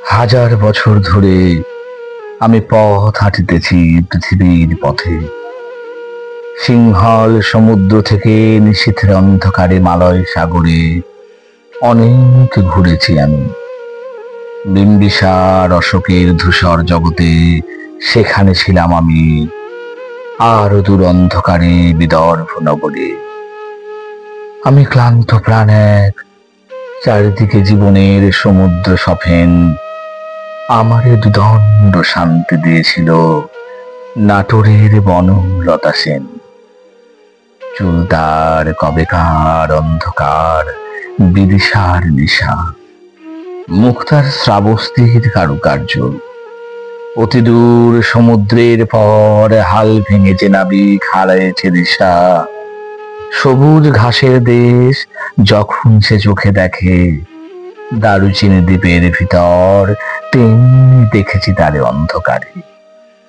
হাজার বছর ধরে আমি পথ হাঁটিতেছি পৃথিবীর পথে। সিংহল সমুদ্র থেকে নিশীথের অন্ধকারে মালয় সাগরে অনেক ঘুরেছি আমি। বিম্বিসার অশোকের ধূসর জগতে সেখানে ছিলাম আমি। আর দূর অন্ধকারে বিদর্ভ নগরে আমি ক্লান্ত প্রাণ এক, চারিদিকে জীবনের সমুদ্র সফেন। আমারে দুদণ্ড শান্তি দিয়েছিল নাটোরের বনলতা সেন। চুলতার কবেকার অন্ধকার বিদিশার নেশা, মুক্তার শ্রাবস্তির কারুকার্য। অতিদূর সমুদ্রের পর হাল ভেঙেছে নাবিক, হারায়েছে দিশা। সবুজ ঘাসের দেশ যখন সে চোখে দেখে, দারুচিনি দ্বীপের ভিতর তেমনি দেখেছি তারে অন্ধকারে।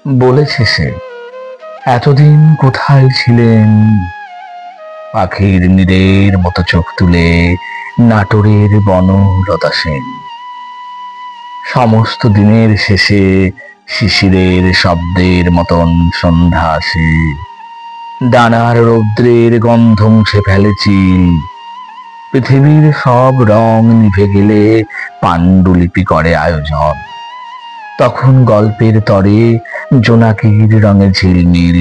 বলেছে সে, এতদিন কোথায় ছিলেন? পাখির নীড়ের মতো চোখ তুলে নাটোরের বনলতা সেন। সমস্ত দিনের শেষে শিশিরের শব্দের মতন সন্ধ্যা আসে। ডানার রৌদ্রের গন্ধ মুছে ফেলেছি। পৃথিবীর সব রং নিভে গেলে পাণ্ডুলিপি করে আয়োজন। তখন গল্পের তরে জোনাকির রঙে ঝিলমিল।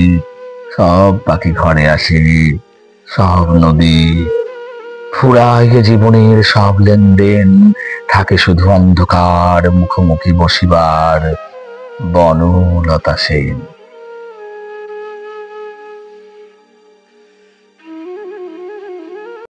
সব পাখি ঘরে আসে, সব নদী ফুরায় জীবনের সব লেনদেন। থাকে শুধু অন্ধকার মুখোমুখি বসিবার বনলতা সেন।